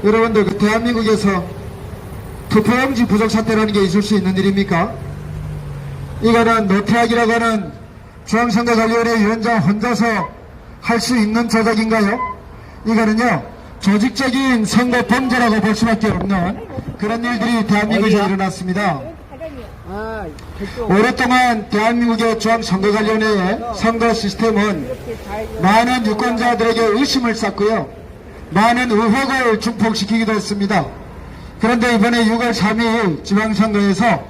여러분들 그 대한민국에서 투표용지 부족 사태라는 게 있을 수 있는 일입니까? 이거는 노태악이라고 하는 중앙선거관리위원회 위원장 혼자서 할 수 있는 조작인가요? 이거는요 조직적인 선거 범죄라고 볼 수밖에 없는 그런 일들이 대한민국에서 일어났습니다. 오랫동안 대한민국의 중앙선거관리위원회의 선거 시스템은 많은 유권자들에게 의심을 샀고요, 많은 의혹을 증폭시키기도 했습니다. 그런데 이번에 6월 3일 지방선거에서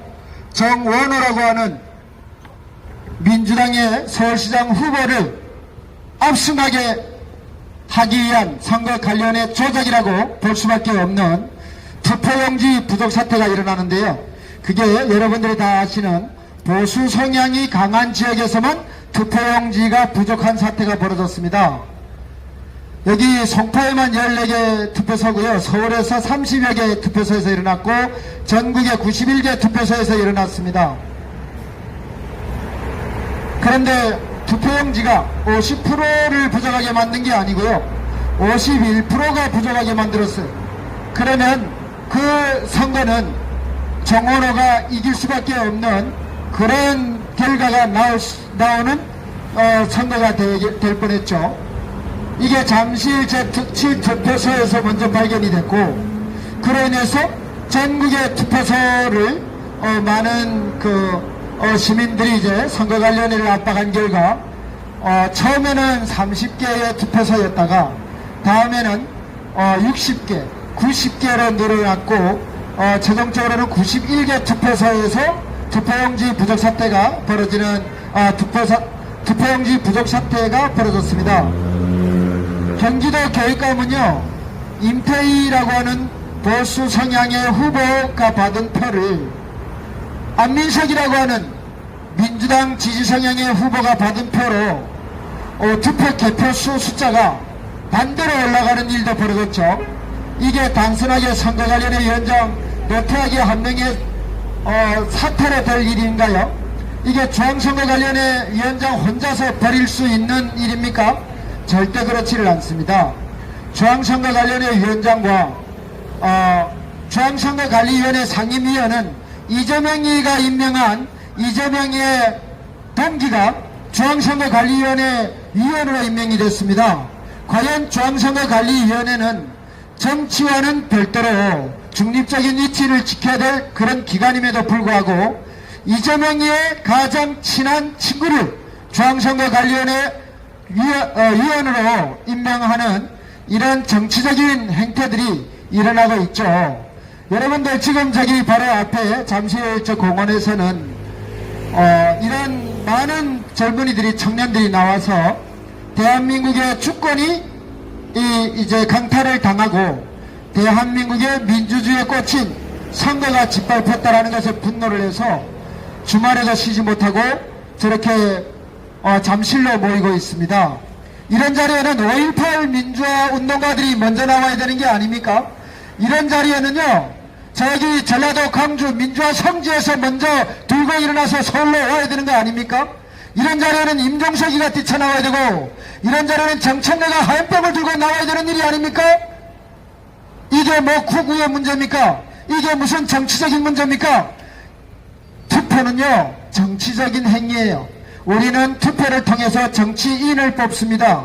정원호라고 하는 민주당의 서울시장 후보를 압승하게 하기 위한 선거관리위원회 조작이라고 볼 수밖에 없는 투표용지 부족 사태가 일어나는데요. 그게 여러분들이 다 아시는 보수 성향이 강한 지역에서만 투표용지가 부족한 사태가 벌어졌습니다. 여기 송파에만 14개 투표소고요, 서울에서 30여 개 투표소에서 일어났고 전국의 91개 투표소에서 일어났습니다. 그런데 투표용지가 50%를 부족하게 만든 게 아니고요, 51%가 부족하게 만들었어요. 그러면 그 선거는 정원호가 이길 수밖에 없는 그런 결과가 나오는 선거가 될 뻔했죠. 이게 잠실 제7투표소에서 먼저 발견이 됐고, 그로 인해서 전국의 투표소를 많은 시민들이 이제 선거관리위원회를 압박한 결과 처음에는 30개의 투표소였다가 다음에는 60개, 90개로 늘어났고 최종적으로는 91개 투표소에서 투표용지 부족 사태가 벌어지는 투표용지 부족 사태가 벌어졌습니다. 경기도 교육감은요, 임태희라고 하는 보수 성향의 후보가 받은 표를 안민석이라고 하는 민주당 지지 성향의 후보가 받은 표로 투표 개표수 숫자가 반대로 올라가는 일도 벌어졌죠. 이게 단순하게 선거관리위원회 위원장 노태악이 한 명의 사태로 될 일인가요? 이게 중앙선거관리위원회 위원장 혼자서 벌일 수 있는 일입니까? 절대 그렇지를 않습니다. 중앙선거관리위원회 위원장과 중앙선거관리위원회 상임위원은 이재명이가 임명한 이재명의 동기가 중앙선거관리위원회 위원으로 임명이 됐습니다. 과연 중앙선거관리위원회는 정치와는 별도로 중립적인 위치를 지켜야 될 그런 기관임에도 불구하고 이재명의 가장 친한 친구를 중앙선거관리위원회 위원으로 임명하는 이런 정치적인 행태들이 일어나고 있죠. 여러분들 지금 저기 바로 앞에 잠실 저 공원에서는 이런 많은 젊은이들이, 청년들이 나와서 대한민국의 주권이 이제 강탈을 당하고 대한민국의 민주주의에 꽂힌 선거가 짓밟혔다라는 것에 분노를 해서 주말에도 쉬지 못하고 저렇게 잠실로 모이고 있습니다. 이런 자리에는 5.18 민주화 운동가들이 먼저 나와야 되는 게 아닙니까? 이런 자리에는요, 저기 전라도 광주 민주화 성지에서 먼저 들고 일어나서 서울로 와야 되는 거 아닙니까? 이런 자리에는 임종석이가 뛰쳐나와야 되고, 이런 자리에는 정청래가 하얀병을 들고 나와야 되는 일이 아닙니까? 이게 뭐 구구의 문제입니까? 이게 무슨 정치적인 문제입니까? 투표는요, 정치적인 행위예요. 우리는 투표를 통해서 정치인을 뽑습니다.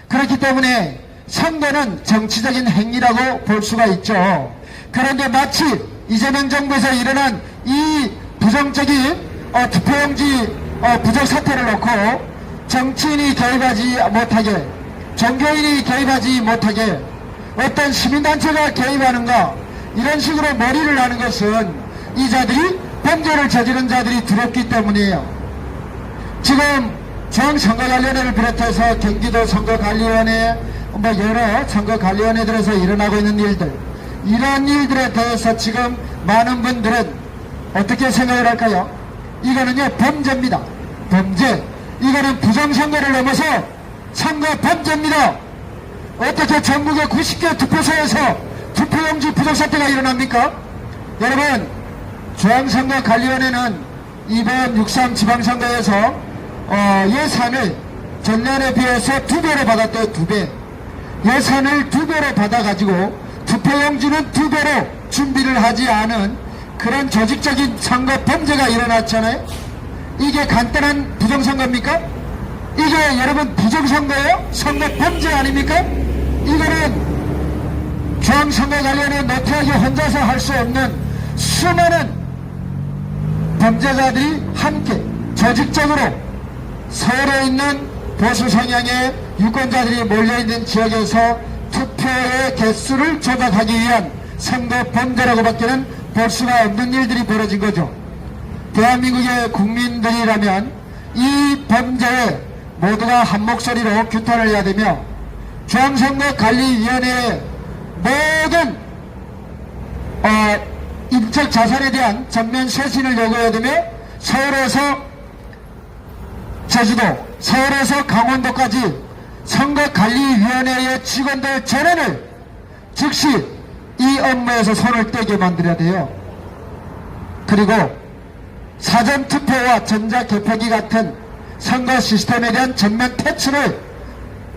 그렇기 때문에 선거는 정치적인 행위라고 볼 수가 있죠. 그런데 마치 이재명 정부에서 일어난 이 부정적인 투표용지 부족 사태를 놓고 정치인이 개입하지 못하게, 종교인이 개입하지 못하게, 어떤 시민단체가 개입하는가, 이런 식으로 머리를 하는 것은 이 자들이 범죄를 저지른 자들이 두렵기 때문이에요. 지금 중앙선거관리위원회를 비롯해서 경기도 선거관리위원회, 여러 선거관리위원회들에서 일어나고 있는 일들, 이런 일들에 대해서 지금 많은 분들은 어떻게 생각을 할까요? 이거는요, 범죄입니다. 범죄. 이거는 부정선거를 넘어서 선거 범죄입니다. 어떻게 전국의 90개 투표소에서 투표용지 부족 사태가 일어납니까? 여러분, 중앙선거관리위원회는 이번 6.3 지방선거에서 예산을 전년에 비해서 2배로 받았대요. 2배. 예산을 2배로 받아가지고 투표용지는 2배로 준비를 하지 않은 그런 조직적인 선거 범죄가 일어났잖아요. 이게 간단한 부정선거입니까? 이게 여러분 부정선거예요? 선거 범죄 아닙니까? 이거는 중앙선거 관련해 노태하게 혼자서 할 수 없는 수많은 범죄자들이 함께 조직적으로 서울에 있는 보수 성향의 유권자들이 몰려있는 지역에서 투표의 개수를 조작하기 위한 선거 범죄라고밖에는 볼 수가 없는 일들이 벌어진 거죠. 대한민국의 국민들이라면 이 범죄에 모두가 한 목소리로 규탄을 해야 되며 중앙선거관리위원회의 모든 인적 자산에 대한 전면 쇄신을 요구해야 되며 서울에서 제주도, 서울에서 강원도까지 선거관리위원회의 직원들 전원을 즉시 이 업무에서 손을 떼게 만들어야 돼요. 그리고 사전투표와 전자개표기 같은 선거 시스템에 대한 전면 퇴출을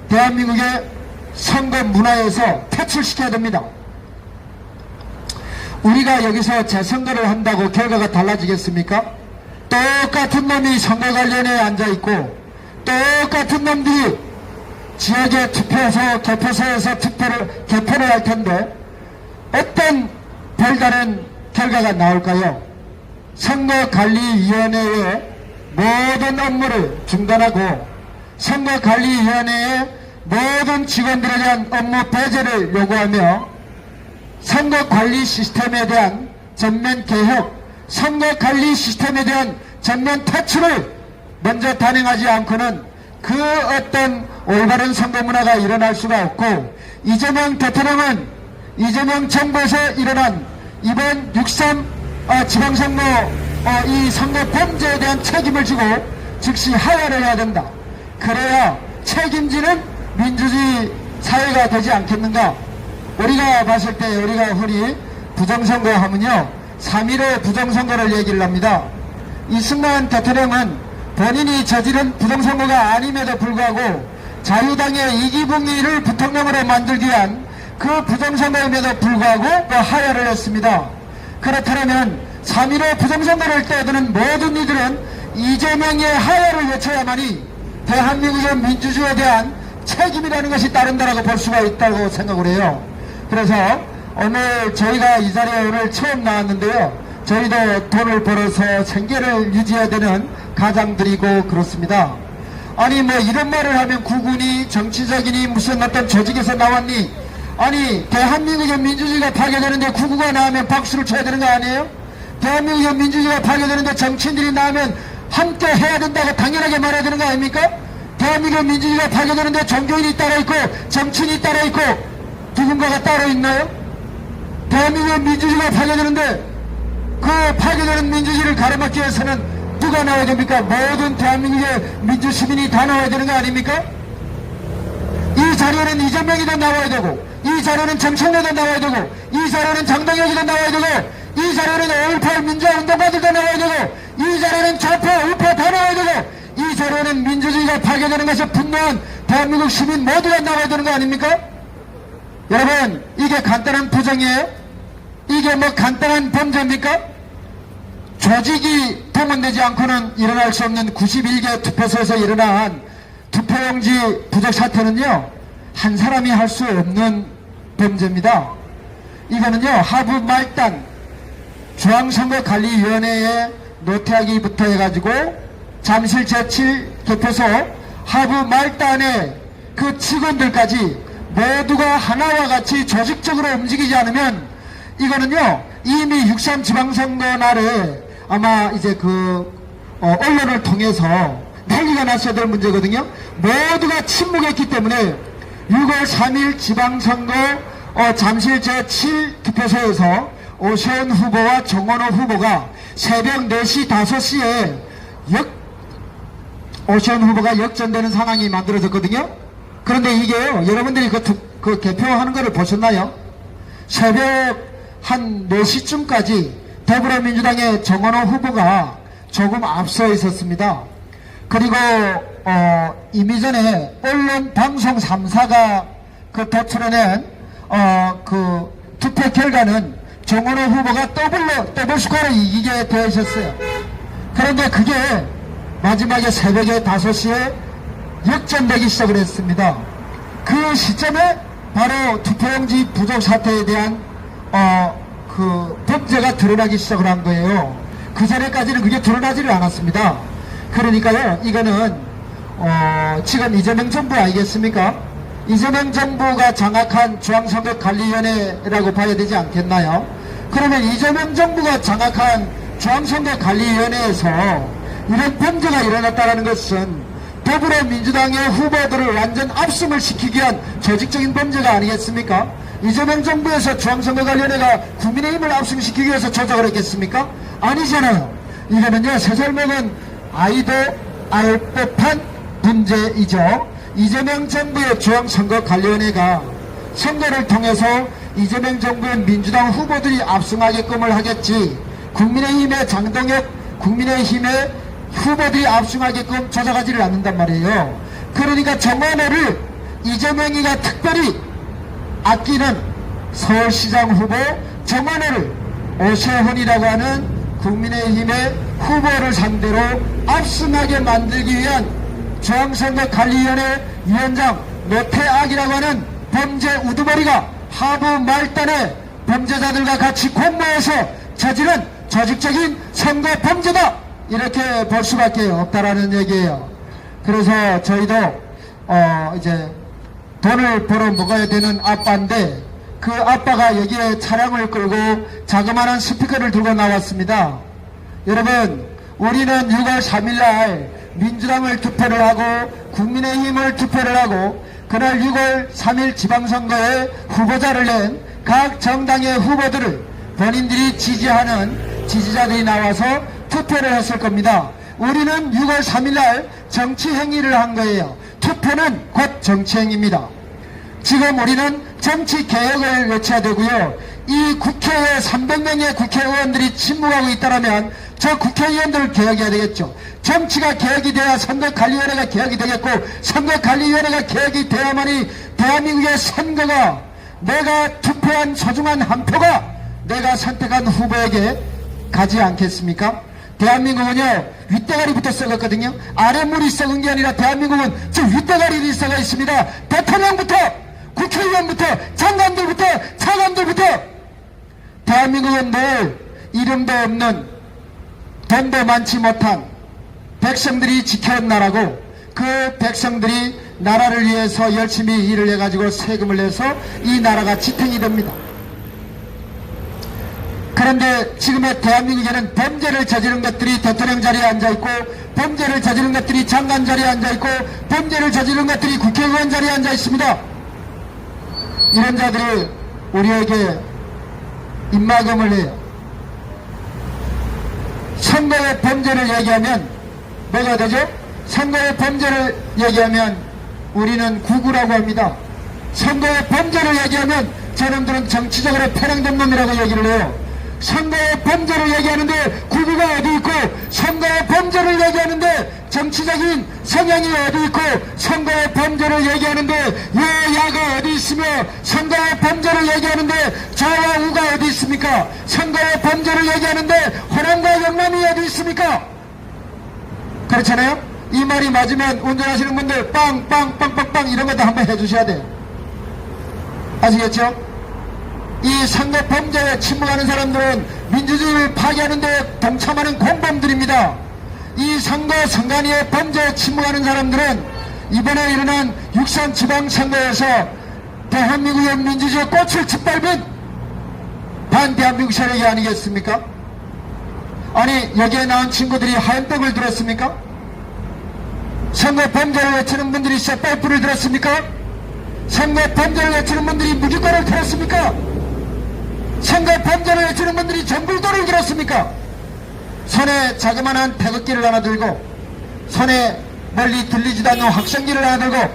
대한민국의 선거 문화에서 퇴출시켜야 됩니다. 우리가 여기서 재선거를 한다고 결과가 달라지겠습니까? 똑같은 놈이 선거관리위원회에 앉아있고 똑같은 놈들이 지역의 투표소, 개표소에서 개표를 할 텐데 어떤 별다른 결과가 나올까요? 선거관리위원회의 모든 업무를 중단하고 선거관리위원회의 모든 직원들에 대한 업무 배제를 요구하며 선거관리 시스템에 대한 전면 개혁, 선거관리 시스템에 대한 전면 퇴출을 먼저 단행하지 않고는 그 어떤 올바른 선거 문화가 일어날 수가 없고, 이재명 대통령은 이재명 정부에서 일어난 이번 6.3 지방선거 이 선거 범죄에 대한 책임을 지고 즉시 하야를 해야 된다. 그래야 책임지는 민주주의 사회가 되지 않겠는가. 우리가 봤을 때 우리가 흔히 부정선거 하면요 3.15 부정선거를 얘기를 합니다. 이승만 대통령은 본인이 저지른 부정선거가 아님에도 불구하고 자유당의 이기붕이를 부통령으로 만들기 위한 그 부정선거임에도 불구하고 하야를 했습니다. 그렇다면 3.15 부정선거를 떠드는 모든 이들은 이재명의 하야를 외쳐야만이 대한민국의 민주주의에 대한 책임이라는 것이 따른다라고 볼 수가 있다고 생각을 해요. 그래서 오늘 저희가 이 자리에 오늘 처음 나왔는데요, 저희도 돈을 벌어서 생계를 유지해야 되는 가장들이고 그렇습니다. 아니 뭐 이런 말을 하면 국군이 정치적이니 무슨 어떤 조직에서 나왔니, 아니 대한민국의 민주주의가 파괴되는데 국구가 나오면 박수를 쳐야 되는 거 아니에요? 대한민국의 민주주의가 파괴되는데 정치인들이 나오면 함께 해야 된다고 당연하게 말해야 되는 거 아닙니까? 대한민국의 민주주의가 파괴되는데 종교인이 따로 있고 정치인이 따로 있고 누군가가 따로 있나요? 대한민국의 민주주의가 파괴되는데 그 파괴되는 민주주의를 가로막기 위해서는 누가 나와야 됩니까? 모든 대한민국의 민주시민이 다 나와야 되는 거 아닙니까? 이 자리에는 이재명이도 나와야 되고, 이 자리에는 정청래도 나와야 되고, 이 자리에는 장동혁이도 나와야 되고, 이 자리에는 5.18 민주화운동가들도 나와야 되고, 이 자리에는 좌파, 우파 다 나와야 되고, 이 자리에는 민주주의가 파괴되는 것에 분노한 대한민국 시민 모두가 나와야 되는 거 아닙니까? 여러분, 이게 간단한 부정이에요? 이게 뭐 간단한 범죄입니까? 조직이 동원되지 않고는 일어날 수 없는 91개 투표소에서 일어난 투표용지 부적 사태는요, 한 사람이 할 수 없는 범죄입니다. 이거는요, 하부 말단 중앙선거관리위원회에 노태하기부터 해가지고 잠실 제7 개표소 하부 말단의 그 직원들까지 모두가 하나와 같이 조직적으로 움직이지 않으면, 이거는요 이미 6.3 지방선거 날에 아마 이제 언론을 통해서 난리가 났어야 될 문제거든요. 모두가 침묵했기 때문에 6월 3일 지방선거 잠실 제7 투표소에서 오세훈 후보와 정원호 후보가 새벽 4시 5시에 오세훈 후보가 역전되는 상황이 만들어졌거든요. 그런데 이게요, 여러분들이 그 개표하는 거를 보셨나요? 새벽 한 4시쯤까지 더불어민주당의 정원호 후보가 조금 앞서 있었습니다. 그리고 이미 전에 언론 방송 3사가 도출해낸 선거 결과는 정원호 후보가 더블 스코어로 이기게 되어 있었어요. 그런데 그게 마지막에 새벽에 5시에 역전되기 시작을 했습니다. 그 시점에 바로 투표용지 부족 사태에 대한 그 범죄가 드러나기 시작을 한 거예요. 그 전에까지는 그게 드러나지를 않았습니다. 그러니까요, 이거는 지금 이재명 정부 아니겠습니까? 이재명 정부가 장악한 중앙선거관리위원회라고 봐야 되지 않겠나요? 그러면 이재명 정부가 장악한 중앙선거관리위원회에서 이런 범죄가 일어났다는 것은 더불어민주당의 후보들을 완전 압승을 시키기 위한 조직적인 범죄가 아니겠습니까? 이재명 정부에서 중앙선거관리위원회가 국민의힘을 압승시키기 위해서 조작을 했겠습니까? 아니잖아요. 이거는요, 3살 먹은 아이도 알 법한 문제이죠. 이재명 정부의 중앙선거관리위원회가 선거를 통해서 이재명 정부의 민주당 후보들이 압승하게끔을 하겠지, 국민의힘의 장동혁, 국민의힘의 후보들이 압승하게끔 조작하지를 않는단 말이에요. 그러니까 정원호를 이재명이가 특별히 아끼는 서울시장 후보 정원호를 오세훈이라고 하는 국민의힘의 후보를 상대로 압승하게 만들기 위한 중앙선거관리위원회 위원장 노태악이라고 하는 범죄 우두머리가 하부 말단의 범죄자들과 같이 공모해서 저지른 조직적인 선거 범죄다, 이렇게 볼 수밖에 없다라는 얘기예요. 그래서 저희도 이제 돈을 벌어 먹어야 되는 아빠인데, 그 아빠가 여기에 차량을 끌고 자그마한 스피커를 들고 나왔습니다. 여러분, 우리는 6월 3일날 민주당을 투표를 하고 국민의힘을 투표를 하고, 그날 6월 3일 지방선거에 후보자를 낸 각 정당의 후보들을 본인들이 지지하는 지지자들이 나와서 투표를 했을 겁니다. 우리는 6월 3일날 정치행위를 한 거예요. 투표는 곧 정치행위입니다. 지금 우리는 정치개혁을 외쳐야 되고요. 이 국회에 300명의 국회의원들이 침묵하고 있다면 저 국회의원들을 개혁해야 되겠죠. 정치가 개혁이 돼야 선거관리위원회가 개혁이 되겠고, 선거관리위원회가 개혁이 돼야만이 대한민국의 선거가 내가 투표한 소중한 한 표가 내가 선택한 후보에게 가지 않겠습니까? 대한민국은요, 윗대가리부터 썩었거든요. 아랫물이 썩은 게 아니라 대한민국은 저 윗대가리들이 썩어 있습니다. 대통령부터 국회의원부터 장관들부터 차관들부터. 대한민국은 늘 이름도 없는, 돈도 많지 못한 백성들이 지켜온 나라고, 그 백성들이 나라를 위해서 열심히 일을 해가지고 세금을 내서 이 나라가 지탱이 됩니다. 그런데 지금의 대한민국에는 범죄를 저지른 것들이 대통령 자리에 앉아있고, 범죄를 저지른 것들이 장관 자리에 앉아있고, 범죄를 저지른 것들이 국회의원 자리에 앉아있습니다. 이런 자들이 우리에게 입막음을 해요. 선거의 범죄를 얘기하면 뭐가 되죠? 선거의 범죄를 얘기하면 우리는 구구라고 합니다. 선거의 범죄를 얘기하면 저놈들은 정치적으로 편향된 놈이라고 얘기를 해요. 선거의 범죄를 얘기하는데 구구가 어디 있고, 선거의 범죄를 얘기하는데 정치적인 성향이 어디 있고, 선거의 범죄를 얘기하는데 여야가 어디 있으며, 선거의 범죄를 얘기하는데 좌와 우가 어디 있습니까? 선거의 범죄를 얘기하는데 호남과 영남이 어디 있습니까? 그렇잖아요? 이 말이 맞으면 운전하시는 분들 빵빵빵빵빵 이런 것도 한번 해주셔야 돼요. 아시겠죠? 이 선거 범죄에 침묵하는 사람들은 민주주의를 파괴하는 데 동참하는 공범들입니다. 이 선관위의 범죄에 침묵하는 사람들은 이번에 일어난 6.3 지방선거에서 대한민국의 민주주의 꽃을 짓밟은 반대한민국 세력이 아니겠습니까? 아니, 여기에 나온 친구들이 하얀 떡을 들었습니까? 선거 범죄를 외치는 분들이 쇠파이프를 들었습니까? 선거 범죄를 외치는 분들이 무기권을 들었습니까? 선거 범죄를 외치는 분들이 정불도를 들었습니까? 손에 자그마한 태극기를 하나 들고, 손에 멀리 들리지도 않는 확성기를 하나 들고,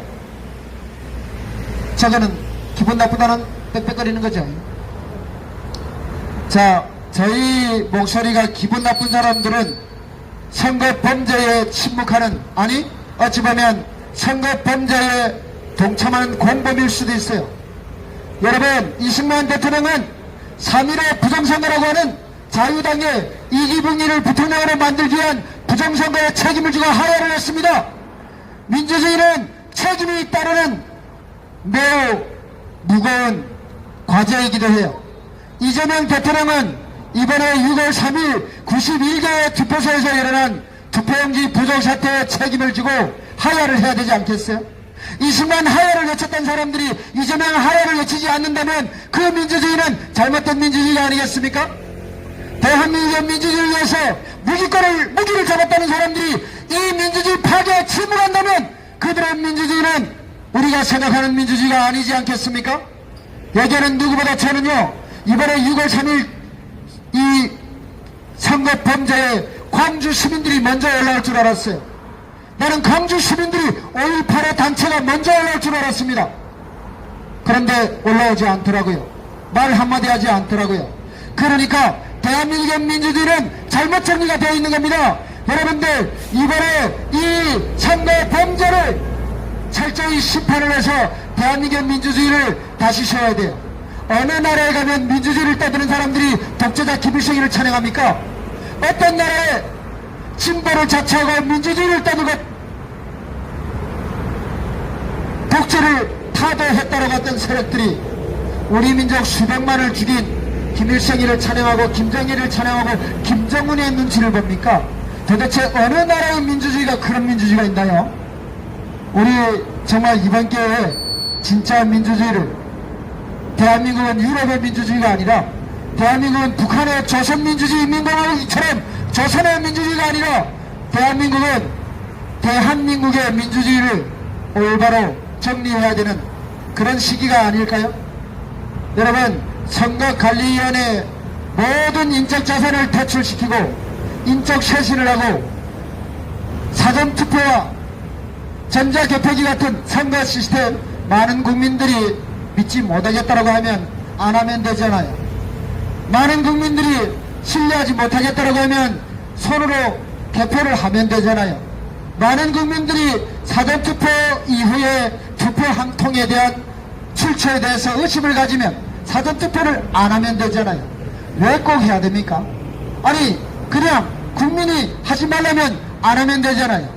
저거는 기분 나쁘다는 빽빽거리는 거죠. 자, 저희 목소리가 기분 나쁜 사람들은 선거 범죄에 침묵하는, 아니 어찌 보면 선거 범죄에 동참하는 공범일 수도 있어요. 여러분, 이승만 대통령은 3.15 부정선거라고 하는 자유당의 이기붕이를 부통령으로 만들기 위한 부정선거에 책임을 지고 하야를 했습니다. 민주주의는 책임이 따르는 매우 무거운 과제이기도 해요. 이재명 대통령은 이번에 6월 3일 91개의 투표소에서 일어난 투표용지 부족 사태에 책임을 지고 하야를 해야 되지 않겠어요? 이 순간 하야를 외쳤던 사람들이 이재명 하야를 외치지 않는다면 그 민주주의는 잘못된 민주주의가 아니겠습니까? 대한민국의 민주주의를 위해서 무기를 잡았다는 사람들이 이 민주주의 파괴에 침묵한다면 그들의 민주주의는 우리가 생각하는 민주주의가 아니지 않겠습니까? 여기에는 누구보다 저는요, 이번에 6월 3일 이 선거 범죄에 광주 시민들이 먼저 올라올 줄 알았어요. 나는 광주 시민들이 5.18의 단체가 먼저 올라올 줄 알았습니다. 그런데 올라오지 않더라고요. 말 한마디 하지 않더라고요. 그러니까 대한민국의 민주주의는 잘못 정리가 되어 있는 겁니다. 여러분들, 이번에 이 선거 범죄를 철저히 심판을 해서 대한민국의 민주주의를 다시 세워야 돼요. 어느 나라에 가면 민주주의를 떠드는 사람들이 독재자 김일성이를 찬양합니까? 어떤 나라에 진보를 자처하고 민주주의를 떠들고 독재를 타도했다라고 했던 세력들이 우리 민족 수백만을 죽인 김일성이를 찬양하고 김정일을 찬양하고 김정은의 눈치를 봅니까? 도대체 어느 나라의 민주주의가 그런 민주주의가 있나요? 우리 정말 이번 기회에 진짜 민주주의를, 대한민국은 유럽의 민주주의가 아니라 대한민국은 북한의 조선민주주의 민공화국처럼 조선의 민주주의가 아니라 대한민국은 대한민국의 민주주의를 올바로 정리해야 되는 그런 시기가 아닐까요? 여러분, 선거관리위원회 모든 인적 자산을 퇴출시키고 인적 쇄신을 하고 사전투표와 전자개표기 같은 선거 시스템 많은 국민들이 믿지 못하겠다라고 하면 안 하면 되잖아요. 많은 국민들이 신뢰하지 못하겠다라고 하면 손으로 개표를 하면 되잖아요. 많은 국민들이 사전투표 이후에 투표 한 통에 대한 출처에 대해서 의심을 가지면 사전투표를 안 하면 되잖아요. 왜 꼭 해야 됩니까? 아니, 그냥 국민이 하지 말라면 안 하면 되잖아요.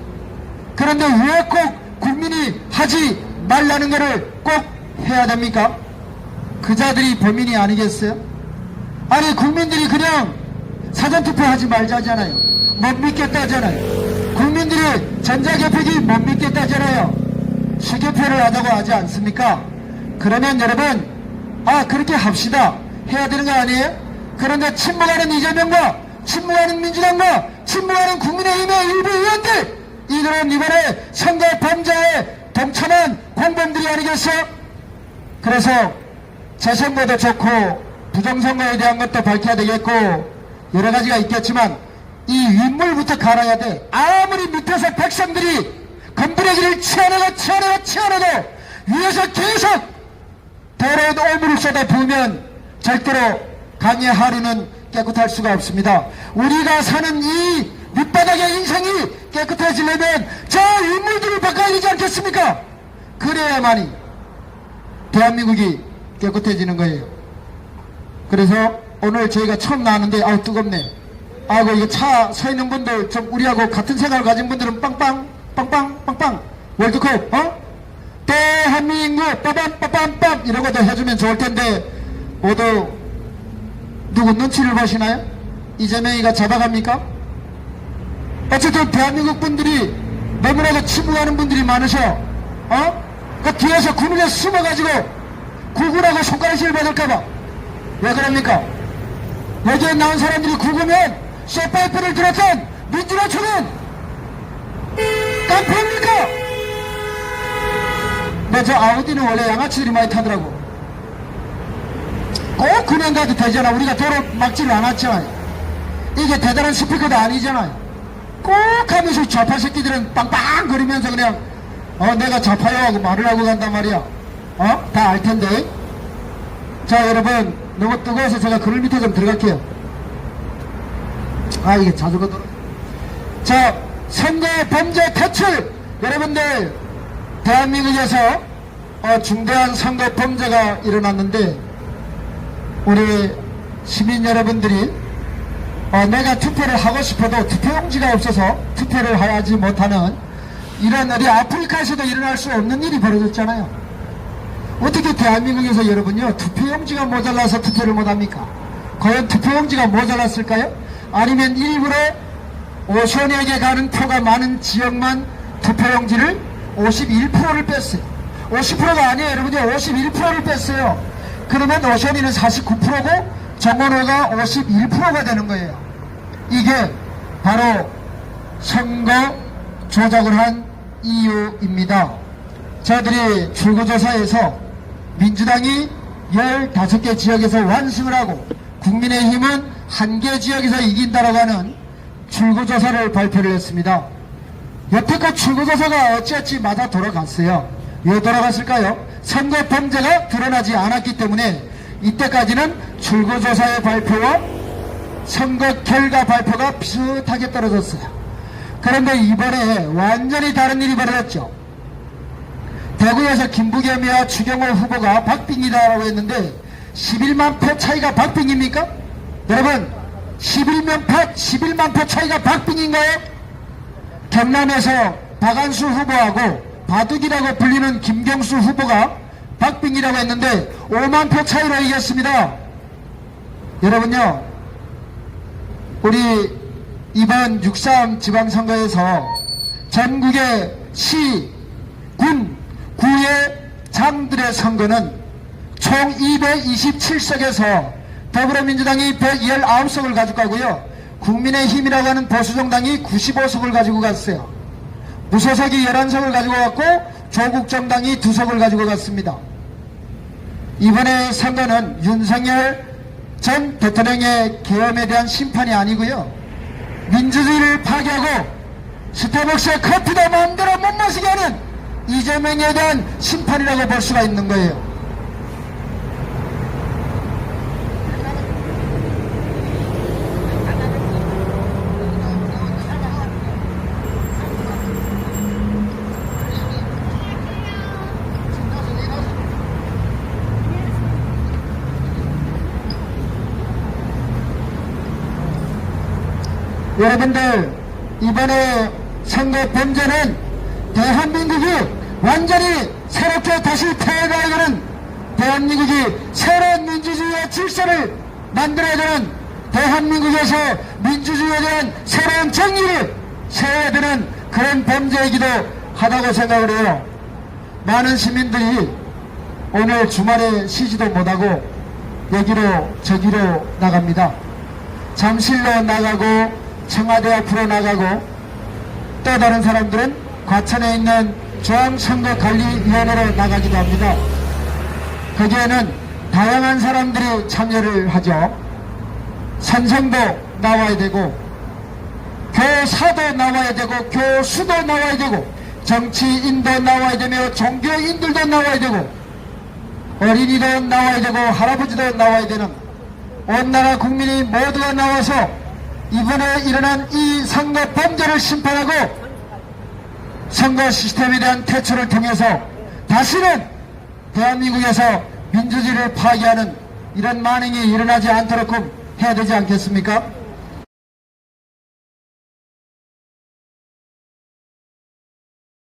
그런데 왜 꼭 국민이 하지 말라는 것을 꼭 해야 됩니까? 그 자들이 범인이 아니겠어요? 아니, 국민들이 그냥 사전투표 하지 말자잖아요. 못 믿겠다잖아요. 국민들이 전자개표기 못 믿겠다잖아요. 수개표를 하자고 하지 않습니까? 그러면 여러분, 그렇게 합시다. 해야 되는 거 아니에요? 그런데 침묵하는 이재명과 침묵하는 민주당과 침묵하는 국민의힘의 일부 의원들, 이들은 이번에 선거 범죄에 동참한 공범들이 아니겠어요? 그래서 재선거도 좋고 부정선거에 대한 것도 밝혀야 되겠고 여러 가지가 있겠지만 이 윗물부터 갈아야 돼. 아무리 밑에서 백성들이 건드레기를 치어내도 위에서 계속 더러운 오물을 쏟아 부으면 절대로 강의 하루는 깨끗할 수가 없습니다. 우리가 사는 이 밑바닥의 인생이 깨끗해지려면 저 윗물들을 바꿔야 되지 않겠습니까? 그래야만이 대한민국이 깨끗해지는 거예요. 그래서 오늘 저희가 처음 나왔는데 뜨겁네. 이거 차 서 있는 분들, 좀 우리하고 같은 생각을 가진 분들은 빵빵 월드컵 대한민국 빠밤 이러고도 해주면 좋을 텐데 모두 누구 눈치를 보시나요? 이재명이가 잡아갑니까? 어쨌든 대한민국 분들이 너무나도 침묵하는 분들이 많으셔. 그 뒤에서 구민에 숨어가지고 구구라고 손가락질 받을까봐. 왜 그럽니까? 여기에 나온 사람들이 구구면 쇠파이프를 들었던 민주노총은 깡패입니까? 저 아우디는 원래 양아치들이 많이 타더라고. 꼭 그냥 가도 되잖아. 우리가 도로 막지를 않았잖아요. 이게 대단한 스피커도 아니잖아요. 꼭 하면서 좌파 새끼들은 빵빵 거리면서 그냥 내가 좌파요 하고 말을 하고 간단 말이야. 다 알 텐데. 자, 여러분, 너무 뜨거워서 제가 그늘 밑에 좀 들어갈게요. 이게 자주가 들어. 자, 선거 범죄 퇴출. 여러분들, 대한민국에서 중대한 선거 범죄가 일어났는데 우리 시민 여러분들이 내가 투표를 하고 싶어도 투표용지가 없어서 투표를 하지 못하는 이런 어디 아프리카에서도 일어날 수 없는 일이 벌어졌잖아요. 어떻게 대한민국에서 여러분요 투표용지가 모자라서 투표를 못합니까? 과연 투표용지가 모자랐을까요? 아니면 일부러 오션에게 가는 표가 많은 지역만 투표용지를 51%를 뺐어요. 50%가 아니에요 여러분요. 51%를 뺐어요. 그러면 오션이는 49%고 정원호가 51%가 되는 거예요. 이게 바로 선거 조작을 한 이유입니다. 저희들이 출구조사에서 민주당이 15개 지역에서 완승을 하고 국민의힘은 1개 지역에서 이긴다라고 하는 출구조사를 발표를 했습니다. 여태껏 출구조사가 어찌어찌 맞아 돌아갔어요. 왜 돌아갔을까요? 선거 범죄가 드러나지 않았기 때문에 이때까지는 출구조사의 발표와 선거 결과 발표가 비슷하게 떨어졌어요. 그런데 이번에 완전히 다른 일이 벌어졌죠. 대구에서 김부겸이와 추경호 후보가 박빙이다라고 했는데 11만 표 차이가 박빙입니까? 여러분 11만 표 차이가 박빙인가요? 경남에서 박안수 후보하고 바둑이라고 불리는 김경수 후보가 박빙이라고 했는데 5만 표 차이로 이겼습니다. 여러분요 우리 이번 6.3 지방선거에서 전국의 시, 군, 구의 장들의 선거는 총 227석에서 더불어민주당이 119석을 가지고 가고요. 국민의힘이라고 하는 보수정당이 95석을 가지고 갔어요. 무소속이 11석을 가지고 갔고 조국정당이 2석을 가지고 갔습니다. 이번에 선거는 윤석열 전 대통령의 계엄에 대한 심판이 아니고요. 민주주의를 파괴하고 스타벅스의 커피도 마음대로 못 마시게 하는 이재명에 대한 심판이라고 볼 수가 있는 거예요. 여러분들 이번에 선거 범죄는 대한민국이 완전히 새롭게 다시 태어나야 되는, 대한민국이 새로운 민주주의의 질서를 만들어야 되는, 대한민국에서 민주주의에 대한 새로운 정의를 세워야 되는 그런 범죄이기도 하다고 생각을 해요. 많은 시민들이 오늘 주말에 쉬지도 못하고 여기로 저기로 나갑니다. 잠실로 나가고 청와대 앞으로 나가고 또 다른 사람들은 과천에 있는 중앙선거관리위원회로 나가기도 합니다. 거기에는 다양한 사람들이 참여를 하죠. 선생도 나와야 되고 교사도 나와야 되고 교수도 나와야 되고 정치인도 나와야 되며 종교인들도 나와야 되고 어린이도 나와야 되고 할아버지도 나와야 되는 온 나라 국민이 모두가 나와서 이번에 일어난 이 선거 범죄를 심판하고 선거 시스템에 대한 퇴출을 통해서 다시는 대한민국에서 민주주의를 파괴하는 이런 만행이 일어나지 않도록 해야 되지 않겠습니까?